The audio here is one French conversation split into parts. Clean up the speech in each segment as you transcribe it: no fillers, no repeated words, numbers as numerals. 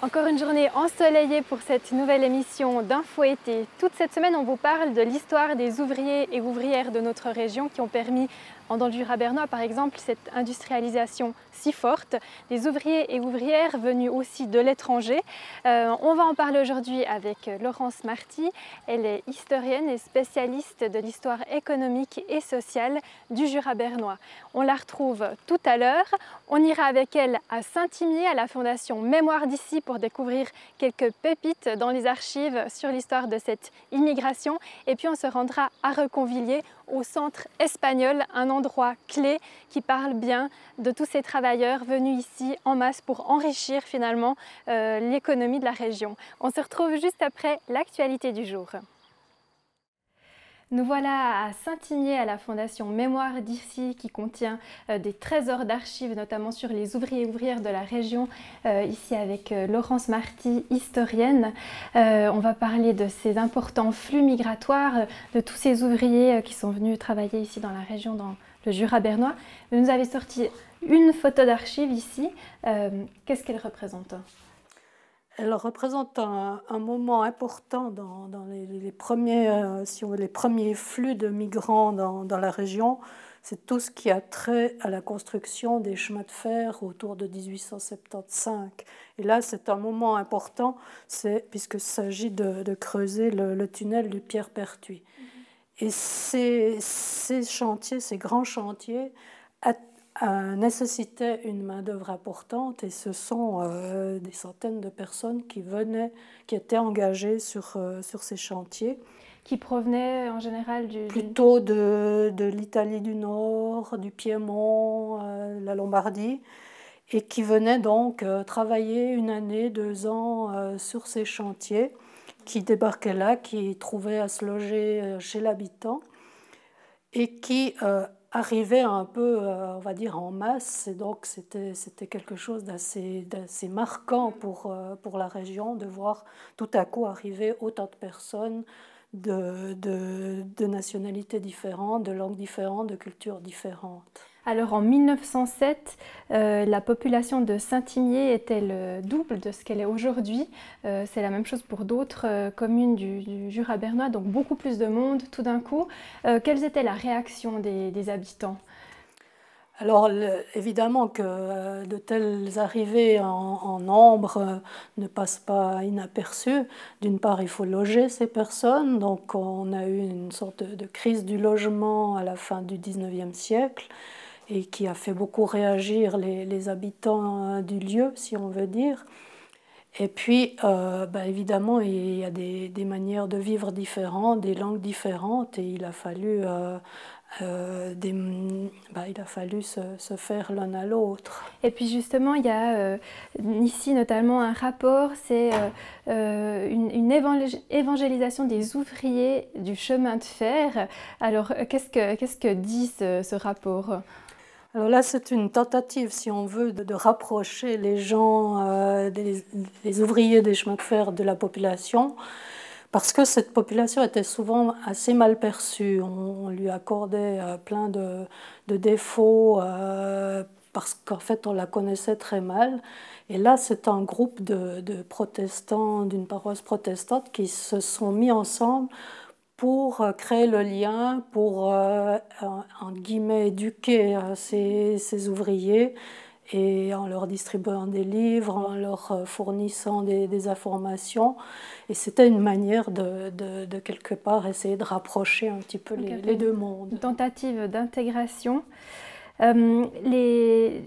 Encore une journée ensoleillée pour cette nouvelle émission d'Info Été. Toute cette semaine, on vous parle de l'histoire des ouvriers et ouvrières de notre région qui ont permis, dans le Jura bernois par exemple, cette industrialisation si forte. Des ouvriers et ouvrières venus aussi de l'étranger. On va en parler aujourd'hui avec Laurence Marty. Elle est historienne et spécialiste de l'histoire économique et sociale du Jura bernois. On la retrouve tout à l'heure. On ira avec elle à Saint-Imier, à la Fondation Mémoire d'ici, pour découvrir quelques pépites dans les archives sur l'histoire de cette immigration. Et puis on se rendra à Reconvilier, au centre espagnol, un endroit clé qui parle bien de tous ces travailleurs venus ici en masse pour enrichir finalement l'économie de la région. On se retrouve juste après l'actualité du jour. Nous voilà à Saint-Imier, à la Fondation Mémoire d'ici, qui contient des trésors d'archives, notamment sur les ouvriers et ouvrières de la région, ici avec Laurence Marty, historienne. On va parler de ces importants flux migratoires, de tous ces ouvriers qui sont venus travailler ici dans la région, dans le Jura bernois. Vous nous avez sorti une photo d'archive ici. Qu'est-ce qu'elle représente ? Elle représente un moment important dans les premiers flux de migrants dans la région. C'est tout ce qui a trait à la construction des chemins de fer autour de 1875. Et là, c'est un moment important, puisqu'il s'agit de creuser le tunnel du Pierre-Pertuis. Et ces chantiers, ces grands chantiers, nécessitait une main-d'œuvre importante, et ce sont des centaines de personnes qui étaient engagées sur ces chantiers. Qui provenaient en général plutôt de l'Italie du Nord, du Piémont, la Lombardie, et qui venaient donc travailler 1 année, 2 ans sur ces chantiers, qui débarquaient là, qui trouvaient à se loger chez l'habitant, et qui arrivait un peu, on va dire, en masse. Et donc c'était quelque chose d'assez marquant pour la région, de voir tout à coup arriver autant de personnes de nationalités différentes, de langues différentes, de cultures différentes. Alors en 1907, la population de Saint-Imier était le double de ce qu'elle est aujourd'hui. C'est la même chose pour d'autres communes du Jura bernois, donc beaucoup plus de monde tout d'un coup. Quelles étaient la réaction des habitants ? Alors évidemment que de telles arrivées en nombre ne passent pas inaperçues. D'une part, il faut loger ces personnes, donc on a eu une sorte de crise du logement à la fin du XIXe siècle, et qui a fait beaucoup réagir les habitants du lieu, si on veut dire. Et puis, évidemment, il y a des manières de vivre différentes, des langues différentes, et il a fallu se faire l'un à l'autre. Et puis justement, il y a ici notamment un rapport, c'est une évangélisation des ouvriers du chemin de fer. Alors, qu'est-ce que dit ce rapport ? Alors là, c'est une tentative, si on veut, de rapprocher les gens, les ouvriers des chemins de fer de la population, parce que cette population était souvent assez mal perçue. On lui accordait plein de défauts, parce qu'en fait, on la connaissait très mal. Et là, c'est un groupe de protestants d'une paroisse protestante qui se sont mis ensemble pour créer le lien, pour, en guillemets, éduquer ces ouvriers, et en leur distribuant des livres, en leur fournissant des informations. Et c'était une manière de quelque part essayer de rapprocher un petit peu les deux mondes. Une tentative d'intégration. Ces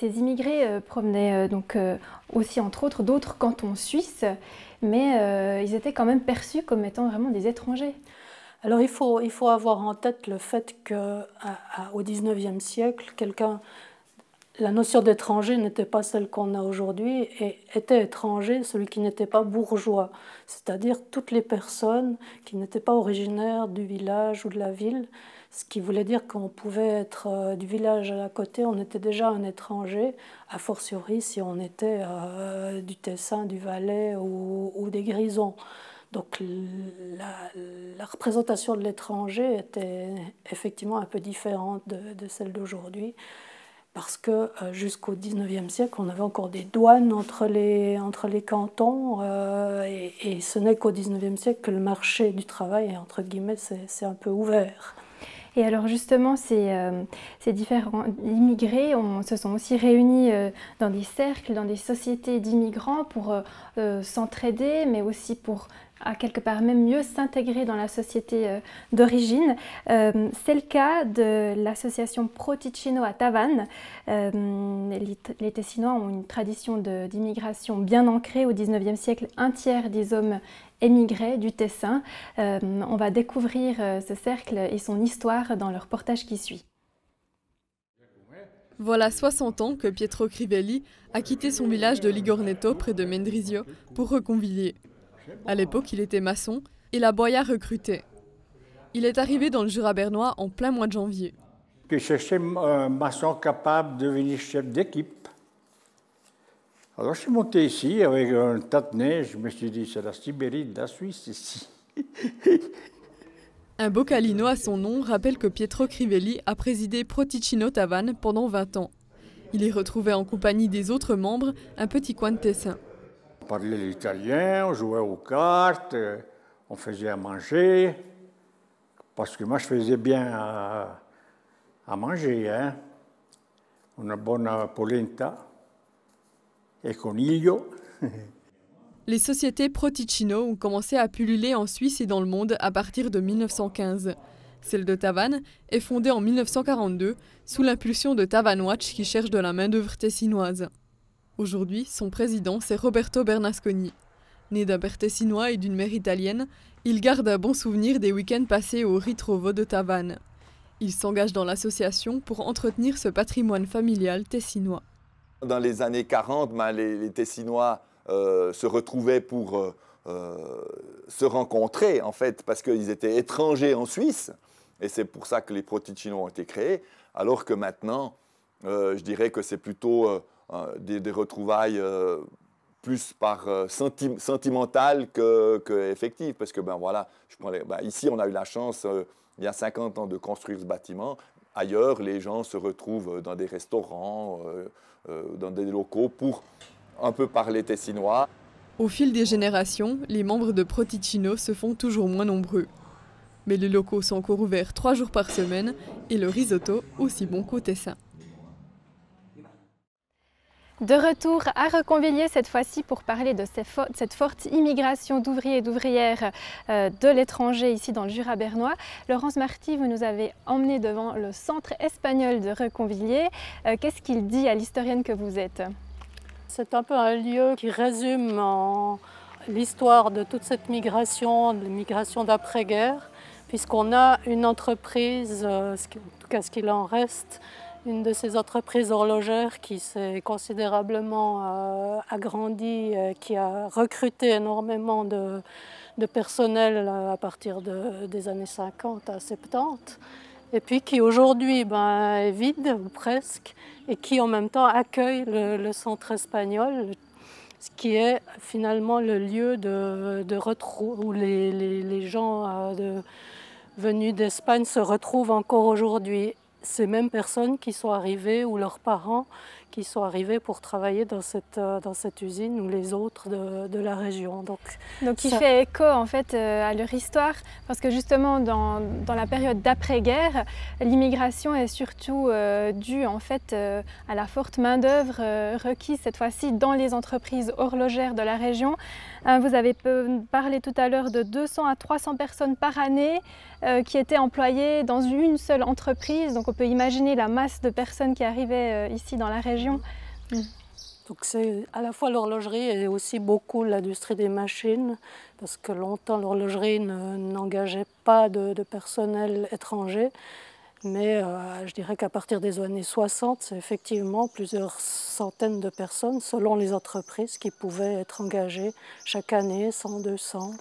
immigrés provenaient donc aussi, entre autres, d'autres cantons suisses, mais ils étaient quand même perçus comme étant vraiment des étrangers. Alors il faut avoir en tête le fait qu'au XIXe siècle, la notion d'étranger n'était pas celle qu'on a aujourd'hui, et était étranger celui qui n'était pas bourgeois, c'est-à-dire toutes les personnes qui n'étaient pas originaires du village ou de la ville, ce qui voulait dire qu'on pouvait être du village à côté, on était déjà un étranger, a fortiori si on était du Tessin, du Valais ou des Grisons. Donc la représentation de l'étranger était effectivement un peu différente de celle d'aujourd'hui. parce que jusqu'au XIXe siècle, on avait encore des douanes entre les cantons, et ce n'est qu'au XIXe siècle que le marché du travail, entre guillemets, c'est un peu ouvert. Et alors justement, ces différents immigrés se sont aussi réunis dans des cercles, dans des sociétés d'immigrants pour s'entraider, mais aussi pour à quelque part même mieux s'intégrer dans la société d'origine. C'est le cas de l'association Pro Ticino à Tavannes. Les Tessinois ont une tradition d'immigration bien ancrée. Au XIXe siècle, un tiers des hommes émigraient du Tessin. On va découvrir ce cercle et son histoire dans le reportage qui suit. Voilà 60 ans que Pietro Crivelli a quitté son village de Ligorneto près de Mendrisio pour Reconvilier. À l'époque, il était maçon et la Boya recrutait. Il est arrivé dans le Jura bernois en plein mois de janvier. Je cherchais un maçon capable de devenir chef d'équipe. Alors je suis monté ici avec un tas de neige. Je me suis dit, c'est la Sibérie de la Suisse ici. Un bocalino à son nom rappelle que Pietro Crivelli a présidé Pro Ticino Tavannes pendant 20 ans. Il y retrouvait en compagnie des autres membres un petit coin de Tessin. On parlait l'italien, on jouait aux cartes, on faisait à manger. Parce que moi, je faisais bien à manger. Hein. Une bonne polenta et coniglio. Les sociétés Pro Ticino ont commencé à pulluler en Suisse et dans le monde à partir de 1915. Celle de Tavannes est fondée en 1942 sous l'impulsion de Tavanwatch qui cherche de la main-d'œuvre tessinoise. Aujourd'hui, son président, c'est Roberto Bernasconi. Né d'un père tessinois et d'une mère italienne, il garde un bon souvenir des week-ends passés au Ritrovo de Tavannes. Il s'engage dans l'association pour entretenir ce patrimoine familial tessinois. Dans les années 40, les Tessinois se retrouvaient pour se rencontrer, en fait, parce qu'ils étaient étrangers en Suisse. Et c'est pour ça que les Pro Ticino ont été créés. Alors que maintenant, je dirais que c'est plutôt des retrouvailles plus par sentimentales que effectives. Parce que, voilà, ici, on a eu la chance, il y a 50 ans, de construire ce bâtiment. Ailleurs, les gens se retrouvent dans des restaurants, dans des locaux pour un peu parler tessinois. Au fil des générations, les membres de Pro Ticino se font toujours moins nombreux. Mais les locaux sont encore ouverts 3 jours par semaine et le risotto aussi bon qu'au Tessin. De retour à Reconvilier cette fois-ci pour parler de cette forte immigration d'ouvriers et d'ouvrières de l'étranger ici dans le Jura bernois. Laurence Marty, vous nous avez emmené devant le centre espagnol de Reconvilier. Qu'est-ce qu'il dit à l'historienne que vous êtes? C'est un peu un lieu qui résume l'histoire de toute cette migration, de l'immigration d'après-guerre, puisqu'on a une entreprise, en tout cas ce qu'il en reste, une de ces entreprises horlogères qui s'est considérablement agrandie, qui a recruté énormément de personnel à partir des années 50 à 70, et puis qui aujourd'hui est vide, ou presque, et qui en même temps accueille le centre espagnol, ce qui est finalement le lieu de retrouver où les gens venus d'Espagne se retrouvent encore aujourd'hui. Ces mêmes personnes qui sont arrivées, ou leurs parents qui sont arrivés pour travailler dans cette usine, ou les autres de la région. Donc il fait écho en fait à leur histoire, parce que justement dans la période d'après-guerre, l'immigration est surtout due en fait à la forte main-d'œuvre requise cette fois-ci dans les entreprises horlogères de la région. Vous avez parlé tout à l'heure de 200 à 300 personnes par année qui étaient employées dans une seule entreprise. Donc on peut imaginer la masse de personnes qui arrivaient ici dans la région. Donc c'est à la fois l'horlogerie et aussi beaucoup l'industrie des machines, parce que longtemps l'horlogerie n'engageait pas de personnel étranger. Mais je dirais qu'à partir des années 60, c'est effectivement plusieurs centaines de personnes, selon les entreprises, qui pouvaient être engagées chaque année, 100, 200,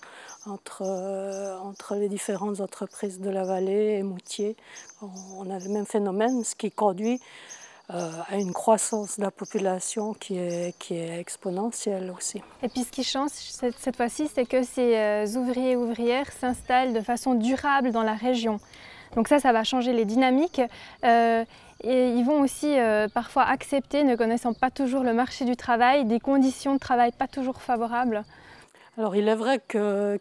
entre les différentes entreprises de la vallée et Moutier. On a le même phénomène, ce qui conduit à une croissance de la population qui est exponentielle aussi. Et puis ce qui change cette fois-ci, c'est que ces ouvriers et ouvrières s'installent de façon durable dans la région. Donc ça va changer les dynamiques. Et ils vont aussi parfois accepter, ne connaissant pas toujours le marché du travail, des conditions de travail pas toujours favorables. Alors il est vrai que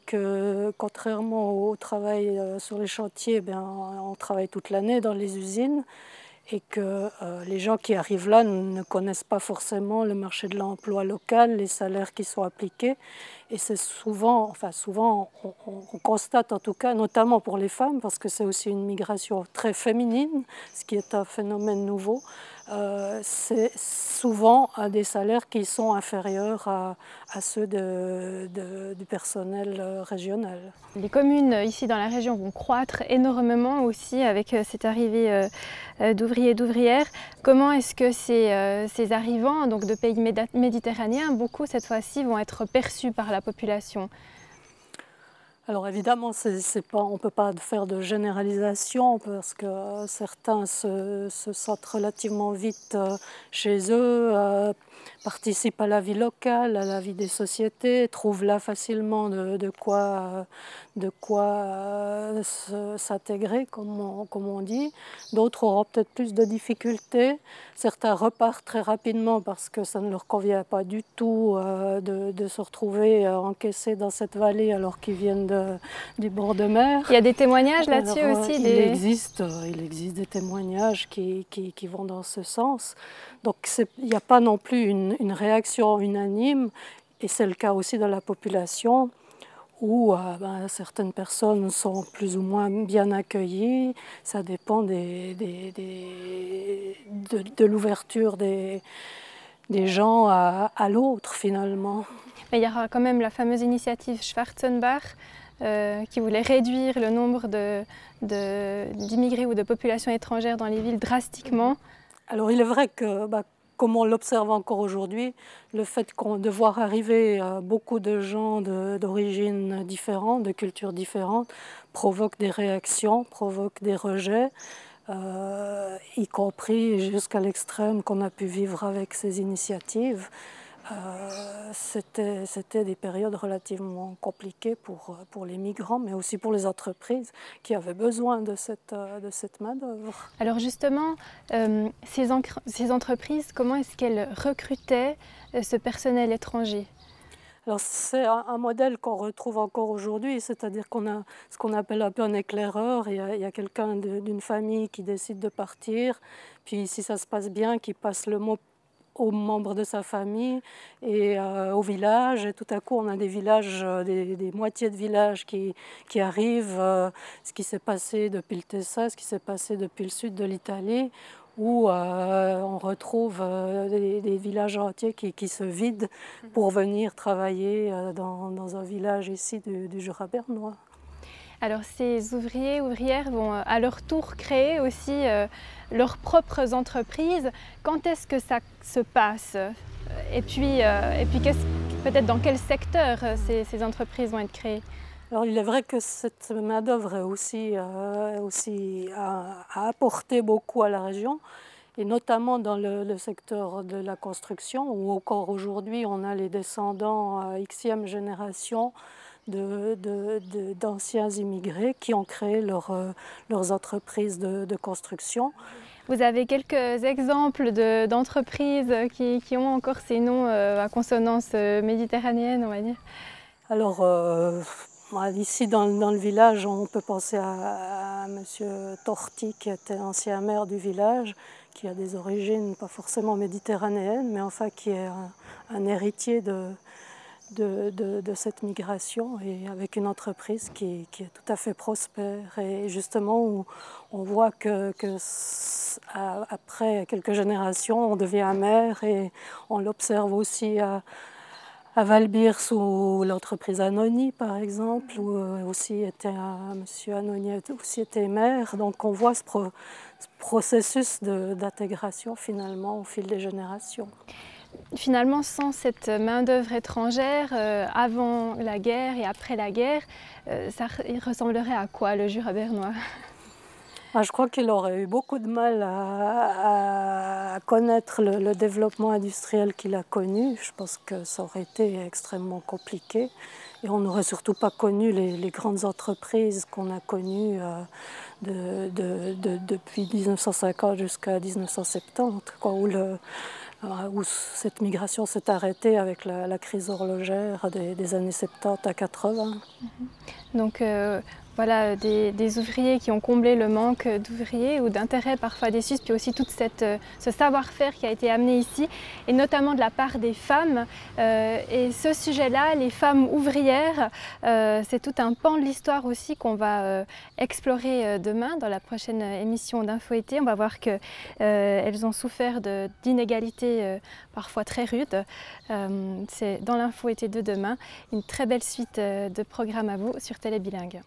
contrairement au travail sur les chantiers, on travaille toute l'année dans les usines et que les gens qui arrivent là ne connaissent pas forcément le marché de l'emploi local, les salaires qui sont appliqués. Et c'est souvent, on constate en tout cas, notamment pour les femmes, parce que c'est aussi une migration très féminine, ce qui est un phénomène nouveau, c'est souvent des salaires qui sont inférieurs à ceux du personnel régional. Les communes ici dans la région vont croître énormément aussi avec cette arrivée d'ouvriers et d'ouvrières. Comment est-ce que ces arrivants donc de pays méditerranéens, beaucoup cette fois-ci, vont être perçus par la population? Alors évidemment, on ne peut pas faire de généralisation parce que certains se sentent relativement vite chez eux, participent à la vie locale, à la vie des sociétés, trouvent là facilement de quoi s'intégrer, comme on dit. D'autres auront peut-être plus de difficultés. Certains repartent très rapidement parce que ça ne leur convient pas du tout de se retrouver encaissés dans cette vallée alors qu'ils viennent du bord de mer. Il y a des témoignages là-dessus aussi? Il existe des témoignages qui vont dans ce sens. Donc il n'y a pas non plus une réaction unanime, et c'est le cas aussi de la population, où certaines personnes sont plus ou moins bien accueillies. Ça dépend de l'ouverture des gens à l'autre finalement. Mais il y aura quand même la fameuse initiative Schwarzenbach qui voulait réduire le nombre d'immigrés ou de populations étrangères dans les villes drastiquement. Alors il est vrai que, comme on l'observe encore aujourd'hui, le fait de voir arriver beaucoup de gens d'origines différentes, de cultures différentes, provoque des réactions, provoque des rejets, y compris jusqu'à l'extrême qu'on a pu vivre avec ces initiatives. C'était des périodes relativement compliquées pour les migrants, mais aussi pour les entreprises qui avaient besoin de cette main-d'œuvre. Alors justement, ces entreprises, comment est-ce qu'elles recrutaient ce personnel étranger? Alors c'est un modèle qu'on retrouve encore aujourd'hui, c'est-à-dire qu'on a ce qu'on appelle un peu un éclaireur. Il y a quelqu'un d'une famille qui décide de partir, puis si ça se passe bien, qui passe le mot aux membres de sa famille et au village. Et tout à coup, on a des villages, des moitiés de villages qui arrivent. Ce qui s'est passé depuis le Tessa, ce qui s'est passé depuis le sud de l'Italie, où on retrouve des villages entiers qui se vident pour venir travailler dans un village ici du Jura bernois. Alors ces ouvriers, ouvrières vont à leur tour créer aussi leurs propres entreprises. Quand est-ce que ça se passe? Et puis peut-être dans quel secteur ces entreprises vont être créées? Alors il est vrai que cette main-d'œuvre a apporté beaucoup à la région, et notamment dans le secteur de la construction, où encore aujourd'hui on a les descendants Xème génération d'anciens immigrés qui ont créé leurs entreprises de construction. Vous avez quelques exemples d'entreprises qui ont encore ces noms à consonance méditerranéenne, on va dire? Alors, ici dans le village, on peut penser à M. Torti, qui était ancien maire du village, qui a des origines pas forcément méditerranéennes, mais enfin qui est un héritier de cette migration, et avec une entreprise qui est tout à fait prospère, et justement où on voit que après quelques générations on devient maire, et on l'observe aussi à Valbir sous l'entreprise Anoni par exemple, où M. Anoni aussi était maire. Donc on voit ce processus d'intégration finalement au fil des générations. Finalement, sans cette main-d'œuvre étrangère, avant la guerre et après la guerre, ça ressemblerait à quoi le Jura bernois? Je crois qu'il aurait eu beaucoup de mal à connaître le développement industriel qu'il a connu. Je pense que ça aurait été extrêmement compliqué. Et on n'aurait surtout pas connu les grandes entreprises qu'on a connues depuis 1950 jusqu'à 1970, quoi, où cette migration s'est arrêtée avec la crise horlogère des années 70 à 80. Donc voilà, des ouvriers qui ont comblé le manque d'ouvriers ou d'intérêt parfois des Suisses, puis aussi tout ce savoir-faire qui a été amené ici, et notamment de la part des femmes. Et ce sujet-là, les femmes ouvrières, c'est tout un pan de l'histoire aussi qu'on va explorer demain dans la prochaine émission d'Info-été. On va voir qu'elles ont souffert d'inégalités parfois très rudes. C'est dans l'Info-été de demain. Une très belle suite de programmes à vous sur Télé Bilingue.